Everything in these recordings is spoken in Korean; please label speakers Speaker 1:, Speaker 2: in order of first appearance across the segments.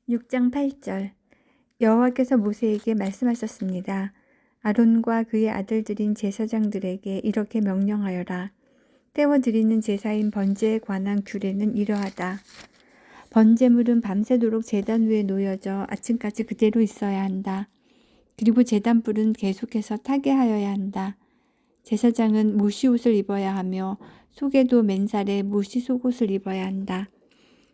Speaker 1: 6장 8절 여호와께서 모세에게 말씀하셨습니다. 아론과 그의 아들들인 제사장들에게 이렇게 명령하여라. 떼어드리는 제사인 번제에 관한 규례는 이러하다. 번제물은 밤새도록 제단 위에 놓여져 아침까지 그대로 있어야 한다. 그리고 제단불은 계속해서 타게 하여야 한다. 제사장은 무시옷을 입어야 하며 속에도 맨살에 무시 속옷을 입어야 한다.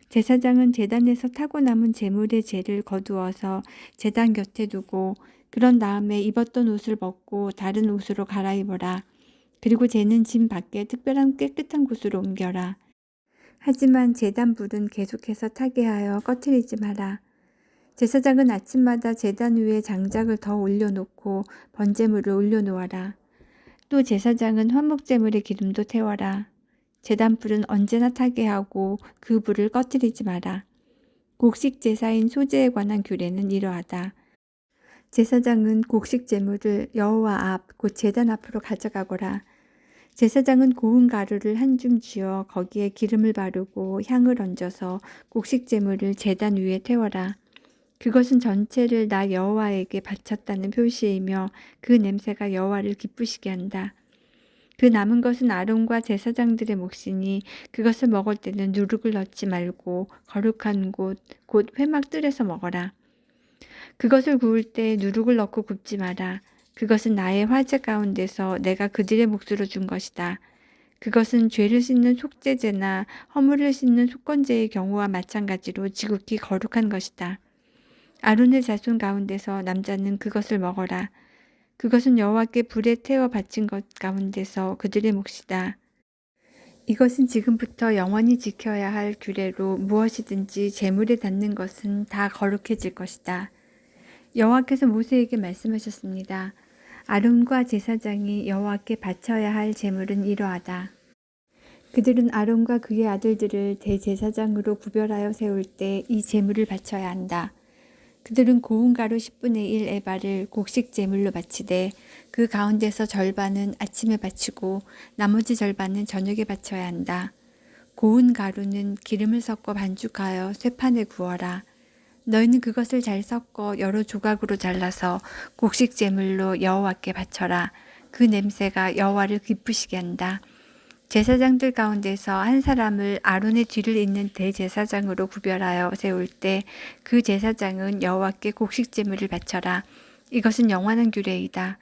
Speaker 1: 제사장은 제단에서 타고 남은 제물의 재를 거두어서 제단 곁에 두고 그런 다음에 입었던 옷을 벗고 다른 옷으로 갈아입어라. 그리고 재는 짐 밖에 특별한 깨끗한 곳으로 옮겨라. 하지만 제단 불은 계속해서 타게 하여 꺼트리지 마라. 제사장은 아침마다 제단 위에 장작을 더 올려놓고 번제물을 올려놓아라. 또 제사장은 화목제물의 기름도 태워라. 제단불은 언제나 타게 하고 그 불을 꺼뜨리지 마라. 곡식 제사인 소제에 관한 규례는 이러하다. 제사장은 곡식 제물을 여호와 앞 곧 제단 앞으로 가져가거라. 제사장은 고운 가루를 한 줌 쥐어 거기에 기름을 바르고 향을 얹어서 곡식 제물을 제단 위에 태워라. 그것은 전체를 나 여호와에게 바쳤다는 표시이며 그 냄새가 여호와를 기쁘시게 한다. 그 남은 것은 아론과 제사장들의 몫이니 그것을 먹을 때는 누룩을 넣지 말고 거룩한 곳, 곧 회막뜰에서 먹어라. 그것을 구울 때 누룩을 넣고 굽지 마라. 그것은 나의 화제 가운데서 내가 그들의 몫으로 준 것이다. 그것은 죄를 씻는 속죄제나 허물을 씻는 속건제의 경우와 마찬가지로 지극히 거룩한 것이다. 아론의 자손 가운데서 남자는 그것을 먹어라. 그것은 여호와께 불에 태워 바친 것 가운데서 그들의 몫이다. 이것은 지금부터 영원히 지켜야 할 규례로 무엇이든지 제물에 닿는 것은 다 거룩해질 것이다. 여호와께서 모세에게 말씀하셨습니다. 아론과 제사장이 여호와께 바쳐야 할 제물은 이러하다. 그들은 아론과 그의 아들들을 대제사장으로 구별하여 세울 때 이 제물을 바쳐야 한다. 그들은 고운 가루 10분의 1 에바를 곡식 제물로 바치되 그 가운데서 절반은 아침에 바치고 나머지 절반은 저녁에 바쳐야 한다. 고운 가루는 기름을 섞어 반죽하여 쇠판에 구워라. 너희는 그것을 잘 섞어 여러 조각으로 잘라서 곡식 제물로 여호와께 바쳐라. 그 냄새가 여호와를 기쁘시게 한다. 제사장들 가운데서 한 사람을 아론의 뒤를 잇는 대제사장으로 구별하여 세울 때 그 제사장은 여호와께 곡식 제물을 바쳐라. 이것은 영원한 규례이다.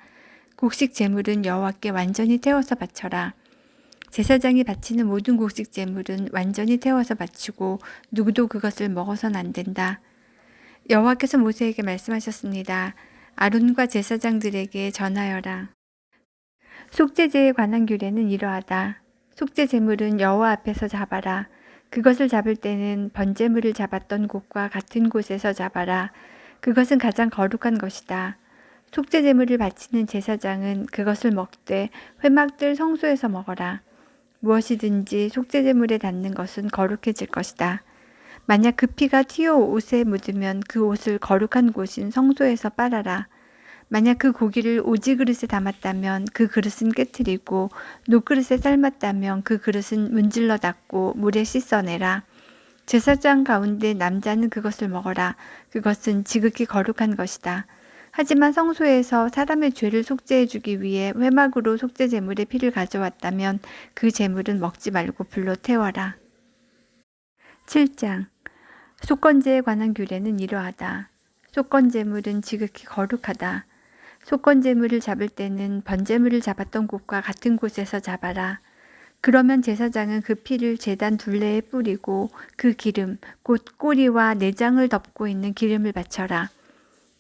Speaker 1: 곡식 제물은 여호와께 완전히 태워서 바쳐라. 제사장이 바치는 모든 곡식 제물은 완전히 태워서 바치고 누구도 그것을 먹어서는 안 된다. 여호와께서 모세에게 말씀하셨습니다. 아론과 제사장들에게 전하여라. 속죄제에 관한 규례는 이러하다. 속죄 제물은 여호와 앞에서 잡아라. 그것을 잡을 때는 번제물을 잡았던 곳과 같은 곳에서 잡아라. 그것은 가장 거룩한 것이다. 속죄 제물을 바치는 제사장은 그것을 먹되 회막들 성소에서 먹어라. 무엇이든지 속죄 제물에 닿는 것은 거룩해질 것이다. 만약 그 피가 튀어 옷에 묻으면 그 옷을 거룩한 곳인 성소에서 빨아라. 만약 그 고기를 오지 그릇에 담았다면 그 그릇은 깨트리고 녹그릇에 삶았다면 그 그릇은 문질러 닦고 물에 씻어내라. 제사장 가운데 남자는 그것을 먹어라. 그것은 지극히 거룩한 것이다. 하지만 성소에서 사람의 죄를 속죄해 주기 위해 회막으로 속죄 제물의 피를 가져왔다면 그 제물은 먹지 말고 불로 태워라. 7장 속건제에 관한 규례는 이러하다. 속건제물은 지극히 거룩하다. 속건제물을 잡을 때는 번제물을 잡았던 곳과 같은 곳에서 잡아라. 그러면 제사장은 그 피를 제단 둘레에 뿌리고 그 기름, 곧 꼬리와 내장을 덮고 있는 기름을 바쳐라.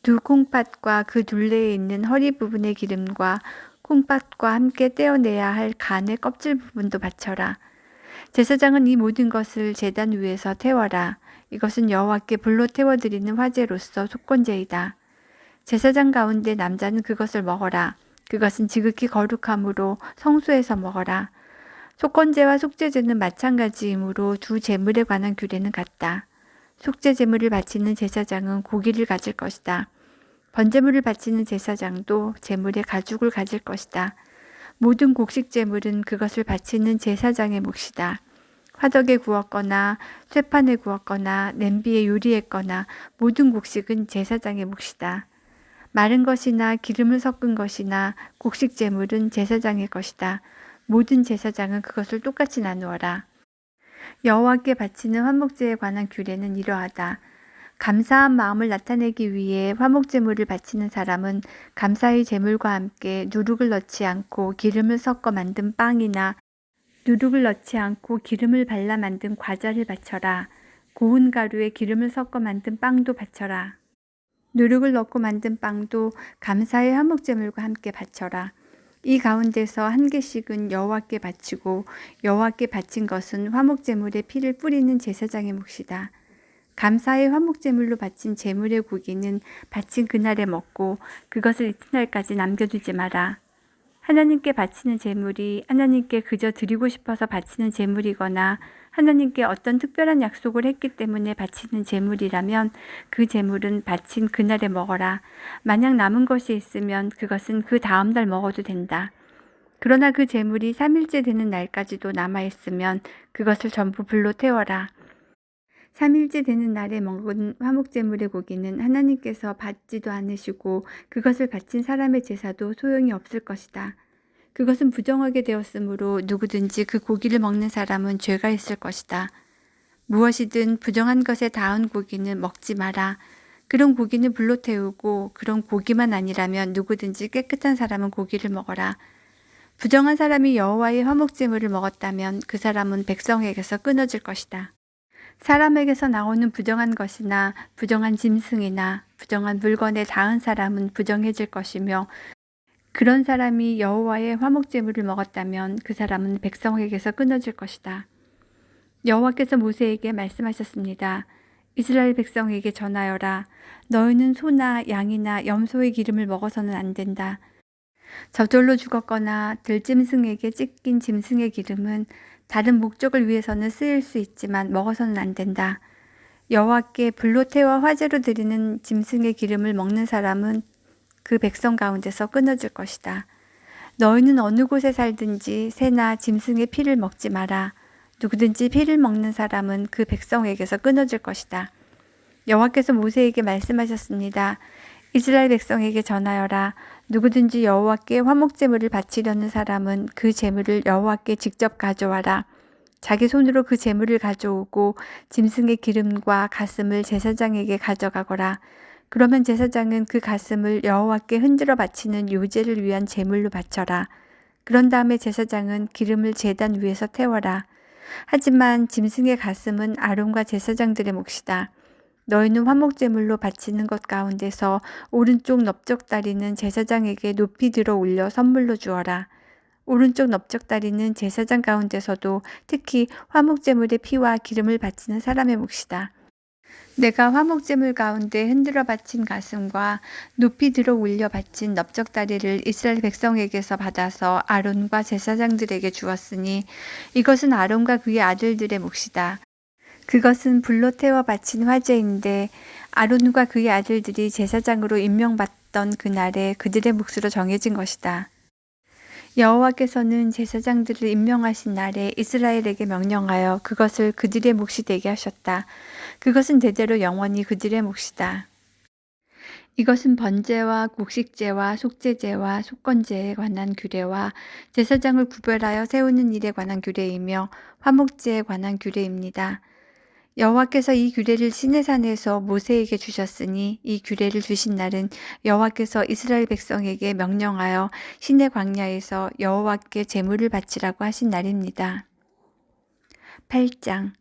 Speaker 1: 두 콩팥과 그 둘레에 있는 허리 부분의 기름과 콩팥과 함께 떼어내야 할 간의 껍질 부분도 바쳐라. 제사장은 이 모든 것을 제단 위에서 태워라. 이것은 여호와께 불로 태워드리는 화제로서 속건제이다. 제사장 가운데 남자는 그것을 먹어라. 그것은 지극히 거룩함으로 성소에서 먹어라. 속건제와 속죄제는 마찬가지이므로 두 제물에 관한 규례는 같다. 속죄 제물을 바치는 제사장은 고기를 가질 것이다. 번제물을 바치는 제사장도 제물의 가죽을 가질 것이다. 모든 곡식 제물은 그것을 바치는 제사장의 몫이다. 화덕에 구웠거나 쇠판에 구웠거나 냄비에 요리했거나 모든 곡식은 제사장의 몫이다. 마른 것이나 기름을 섞은 것이나 곡식 제물은 제사장의 것이다. 모든 제사장은 그것을 똑같이 나누어라. 여호와께 바치는 화목제에 관한 규례는 이러하다. 감사한 마음을 나타내기 위해 화목제물을 바치는 사람은 감사의 제물과 함께 누룩을 넣지 않고 기름을 섞어 만든 빵이나 누룩을 넣지 않고 기름을 발라 만든 과자를 바쳐라. 고운 가루에 기름을 섞어 만든 빵도 바쳐라. 누룩을 넣고 만든 빵도 감사의 화목제물과 함께 바쳐라. 이 가운데서 한 개씩은 여호와께 바치고 여호와께 바친 것은 화목제물에 피를 뿌리는 제사장의 몫이다. 감사의 화목제물로 바친 제물의 고기는 바친 그날에 먹고 그것을 이튿날까지 남겨두지 마라. 하나님께 바치는 제물이 하나님께 그저 드리고 싶어서 바치는 제물이거나 하나님께 어떤 특별한 약속을 했기 때문에 바치는 제물이라면 그 제물은 바친 그날에 먹어라. 만약 남은 것이 있으면 그것은 그 다음 날 먹어도 된다. 그러나 그 제물이 3일째 되는 날까지도 남아있으면 그것을 전부 불로 태워라. 3일째 되는 날에 먹은 화목제물의 고기는 하나님께서 받지도 않으시고 그것을 바친 사람의 제사도 소용이 없을 것이다. 그것은 부정하게 되었으므로 누구든지 그 고기를 먹는 사람은 죄가 있을 것이다. 무엇이든 부정한 것에 닿은 고기는 먹지 마라. 그런 고기는 불로 태우고 그런 고기만 아니라면 누구든지 깨끗한 사람은 고기를 먹어라. 부정한 사람이 여호와의 화목제물을 먹었다면 그 사람은 백성에게서 끊어질 것이다. 사람에게서 나오는 부정한 것이나 부정한 짐승이나 부정한 물건에 닿은 사람은 부정해질 것이며 그런 사람이 여호와의 화목제물을 먹었다면 그 사람은 백성에게서 끊어질 것이다. 여호와께서 모세에게 말씀하셨습니다. 이스라엘 백성에게 전하여라. 너희는 소나 양이나 염소의 기름을 먹어서는 안 된다. 저절로 죽었거나 들짐승에게 찢긴 짐승의 기름은 다른 목적을 위해서는 쓰일 수 있지만 먹어서는 안 된다. 여호와께 불로 태워 화제로 드리는 짐승의 기름을 먹는 사람은 그 백성 가운데서 끊어질 것이다. 너희는 어느 곳에 살든지 새나 짐승의 피를 먹지 마라. 누구든지 피를 먹는 사람은 그 백성에게서 끊어질 것이다. 여호와께서 모세에게 말씀하셨습니다. 이스라엘 백성에게 전하여라. 누구든지 여호와께 화목제물을 바치려는 사람은 그 제물을 여호와께 직접 가져와라. 자기 손으로 그 제물을 가져오고 짐승의 기름과 가슴을 제사장에게 가져가거라. 그러면 제사장은 그 가슴을 여호와께 흔들어 바치는 요제를 위한 제물로 바쳐라. 그런 다음에 제사장은 기름을 제단 위에서 태워라. 하지만 짐승의 가슴은 아론과 제사장들의 몫이다. 너희는 화목제물로 바치는 것 가운데서 오른쪽 넓적다리는 제사장에게 높이 들어 올려 선물로 주어라. 오른쪽 넓적다리는 제사장 가운데서도 특히 화목제물의 피와 기름을 바치는 사람의 몫이다. 내가 화목제물 가운데 흔들어 바친 가슴과 높이 들어 올려 바친 넓적다리를 이스라엘 백성에게서 받아서 아론과 제사장들에게 주었으니 이것은 아론과 그의 아들들의 몫이다. 그것은 불로 태워 바친 화제인데 아론과 그의 아들들이 제사장으로 임명받던 그날에 그들의 몫으로 정해진 것이다. 여호와께서는 제사장들을 임명하신 날에 이스라엘에게 명령하여 그것을 그들의 몫이 되게 하셨다. 그것은 대대로 영원히 그들의 몫이다. 이것은 번제와 곡식제와 속죄제와 속건제에 관한 규례와 제사장을 구별하여 세우는 일에 관한 규례이며 화목제에 관한 규례입니다. 여호와께서 이 규례를 시내산에서 모세에게 주셨으니 이 규례를 주신 날은 여호와께서 이스라엘 백성에게 명령하여 시내 광야에서 여호와께 제물을 바치라고 하신 날입니다. 8장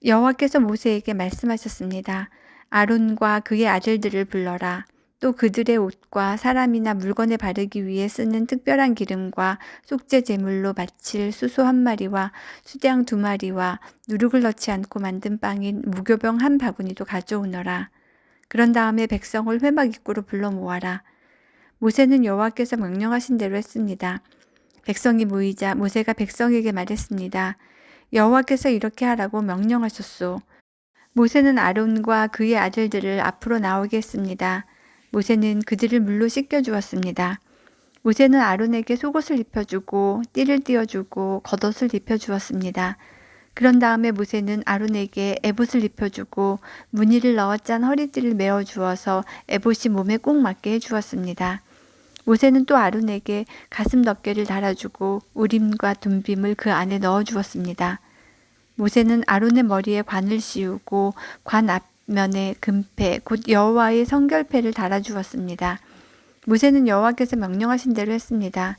Speaker 1: 여호와께서 모세에게 말씀하셨습니다. 아론과 그의 아들들을 불러라. 또 그들의 옷과 사람이나 물건에 바르기 위해 쓰는 특별한 기름과 속죄 제물로 바칠 수소 1마리와 수양 2마리와 누룩을 넣지 않고 만든 빵인 무교병 1바구니도 가져오너라. 그런 다음에 백성을 회막 입구로 불러 모아라. 모세는 여호와께서 명령하신 대로 했습니다. 백성이 모이자 모세가 백성에게 말했습니다. 여호와께서 이렇게 하라고 명령하셨소. 모세는 아론과 그의 아들들을 앞으로 나오게 했습니다. 모세는 그들을 물로 씻겨 주었습니다. 모세는 아론에게 속옷을 입혀주고 띠를 띄워주고 겉옷을 입혀주었습니다. 그런 다음에 모세는 아론에게 에봇을 입혀주고 무늬를 넣어 짠 허리띠를 메어 주어서 에봇이 몸에 꼭 맞게 해주었습니다. 모세는 또 아론에게 가슴 덮개를 달아주고 우림과 둠빔을 그 안에 넣어 주었습니다. 모세는 아론의 머리에 관을 씌우고 관 앞면에 금패 곧 여호와의 성결패를 달아주었습니다. 모세는 여호와께서 명령하신 대로 했습니다.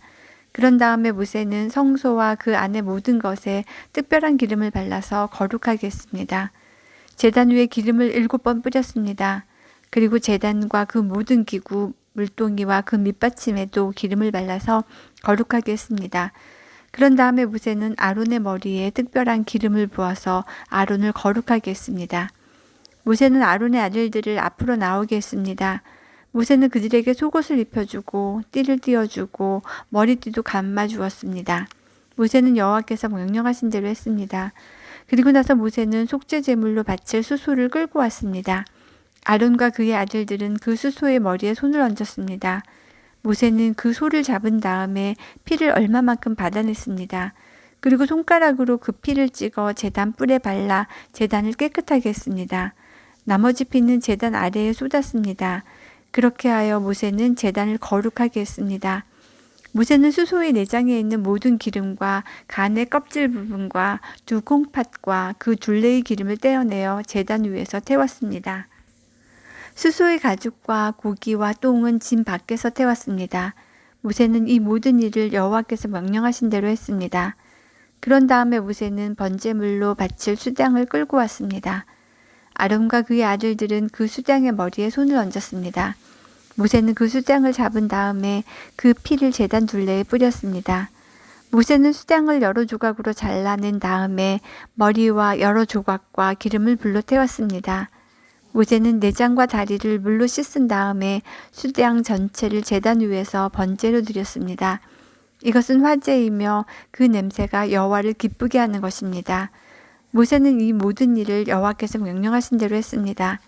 Speaker 1: 그런 다음에 모세는 성소와 그 안의 모든 것에 특별한 기름을 발라서 거룩하게 했습니다. 제단 위에 기름을 7번 뿌렸습니다. 그리고 제단과 그 모든 기구, 물동이와 그 밑받침에도 기름을 발라서 거룩하게 했습니다. 그런 다음에 모세는 아론의 머리에 특별한 기름을 부어서 아론을 거룩하게 했습니다. 모세는 아론의 아들들을 앞으로 나오게 했습니다. 모세는 그들에게 속옷을 입혀주고 띠를 띄워주고 머리띠도 감아주었습니다. 모세는 여호와께서 명령하신 대로 했습니다. 그리고 나서 모세는 속죄 제물로 바칠 수소를 끌고 왔습니다. 아론과 그의 아들들은 그 수소의 머리에 손을 얹었습니다. 모세는 그 소를 잡은 다음에 피를 얼마만큼 받아냈습니다. 그리고 손가락으로 그 피를 찍어 제단 뿔에 발라 제단을 깨끗하게 했습니다. 나머지 피는 제단 아래에 쏟았습니다. 그렇게 하여 모세는 제단을 거룩하게 했습니다. 모세는 수소의 내장에 있는 모든 기름과 간의 껍질 부분과 두 콩팥과 그 둘레의 기름을 떼어내어 제단 위에서 태웠습니다. 수소의 가죽과 고기와 똥은 진 밖에서 태웠습니다. 모세는 이 모든 일을 여호와께서 명령하신 대로 했습니다. 그런 다음에 모세는 번제물로 바칠 수장을 끌고 왔습니다. 아론과 그의 아들들은 그 수장의 머리에 손을 얹었습니다. 모세는 그 수장을 잡은 다음에 그 피를 제단 둘레에 뿌렸습니다. 모세는 수장을 여러 조각으로 잘라낸 다음에 머리와 여러 조각과 기름을 불로 태웠습니다. 모세는 내장과 다리를 물로 씻은 다음에 수장 전체를 제단 위에서 번제로 드렸습니다. 이것은 화제이며 그 냄새가 여호와를 기쁘게 하는 것입니다. 모세는 이 모든 일을 여호와께서 명령하신 대로 했습니다.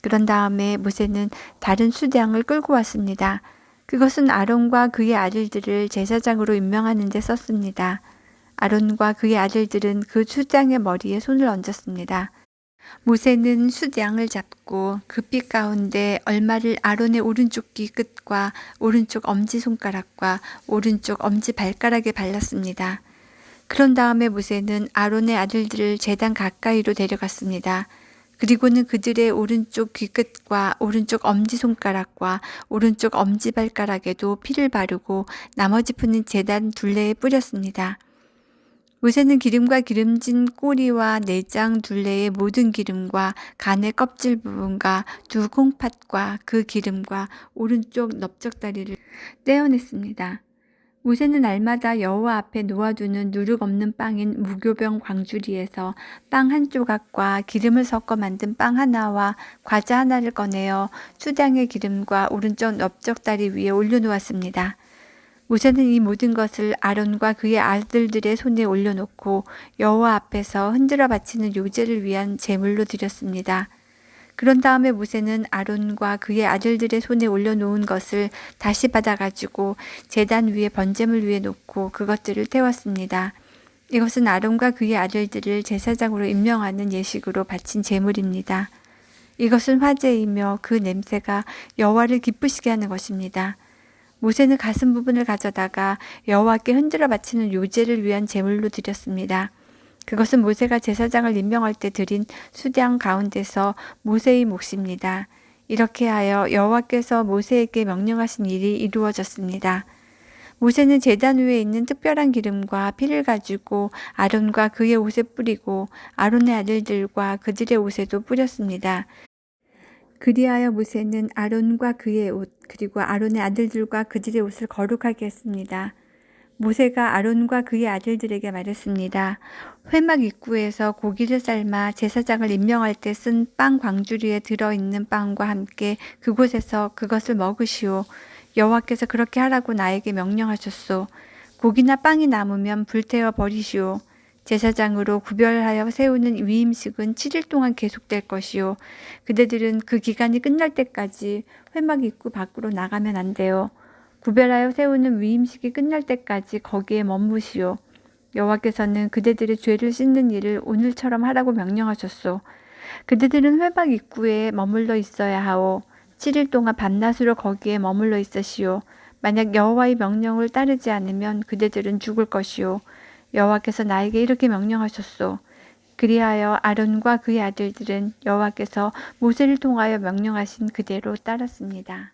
Speaker 1: 그런 다음에 모세는 다른 수장을 끌고 왔습니다. 그것은 아론과 그의 아들들을 제사장으로 임명하는 데 썼습니다. 아론과 그의 아들들은 그 수장의 머리에 손을 얹었습니다. 모세는 수장을 잡고 그 피 가운데 얼마를 아론의 오른쪽 귀 끝과 오른쪽 엄지손가락과 오른쪽 엄지발가락에 발랐습니다. 그런 다음에 모세는 아론의 아들들을 제단 가까이로 데려갔습니다. 그리고는 그들의 오른쪽 귀끝과 오른쪽 엄지손가락과 오른쪽 엄지발가락에도 피를 바르고 나머지 푸는 제단 둘레에 뿌렸습니다. 모세는 기름과 기름진 꼬리와 내장 둘레의 모든 기름과 간의 껍질 부분과 두 콩팥과 그 기름과 오른쪽 넓적다리를 떼어냈습니다. 모세는 날마다 여호와 앞에 놓아두는 누룩 없는 빵인 무교병 광주리에서 빵 한 조각과 기름을 섞어 만든 빵 하나와 과자 하나를 꺼내어 수장의 기름과 오른쪽 넓적다리 위에 올려놓았습니다. 모세는 이 모든 것을 아론과 그의 아들들의 손에 올려놓고 여호와 앞에서 흔들어 바치는 요제를 위한 제물로 드렸습니다. 그런 다음에 모세는 아론과 그의 아들들의 손에 올려놓은 것을 다시 받아가지고 제단 위에 번제물 위에 놓고 그것들을 태웠습니다. 이것은 아론과 그의 아들들을 제사장으로 임명하는 예식으로 바친 제물입니다. 이것은 화제이며 그 냄새가 여호와를 기쁘시게 하는 것입니다. 모세는 가슴 부분을 가져다가 여호와께 흔들어 바치는 요제를 위한 제물로 드렸습니다. 그것은 모세가 제사장을 임명할 때 드린 수장 가운데서 모세의 몫입니다. 이렇게 하여 여호와께서 모세에게 명령하신 일이 이루어졌습니다. 모세는 제단 위에 있는 특별한 기름과 피를 가지고 아론과 그의 옷에 뿌리고 아론의 아들들과 그들의 옷에도 뿌렸습니다. 그리하여 모세는 아론과 그의 옷 그리고 아론의 아들들과 그들의 옷을 거룩하게 했습니다. 모세가 아론과 그의 아들들에게 말했습니다. 회막 입구에서 고기를 삶아 제사장을 임명할 때 쓴 빵 광주리에 들어있는 빵과 함께 그곳에서 그것을 먹으시오. 여호와께서 그렇게 하라고 나에게 명령하셨소. 고기나 빵이 남으면 불태워 버리시오. 제사장으로 구별하여 세우는 위임식은 7일 동안 계속될 것이요. 그대들은 그 기간이 끝날 때까지 회막 입구 밖으로 나가면 안 돼요. 구별하여 세우는 위임식이 끝날 때까지 거기에 머무시오. 여호와께서는 그대들의 죄를 씻는 일을 오늘처럼 하라고 명령하셨소. 그대들은 회막 입구에 머물러 있어야 하오. 7일 동안 밤낮으로 거기에 머물러 있으시오. 만약 여호와의 명령을 따르지 않으면 그대들은 죽을 것이오. 여호와께서 나에게 이렇게 명령하셨소. 그리하여 아론과 그의 아들들은 여호와께서 모세를 통하여 명령하신 그대로 따랐습니다.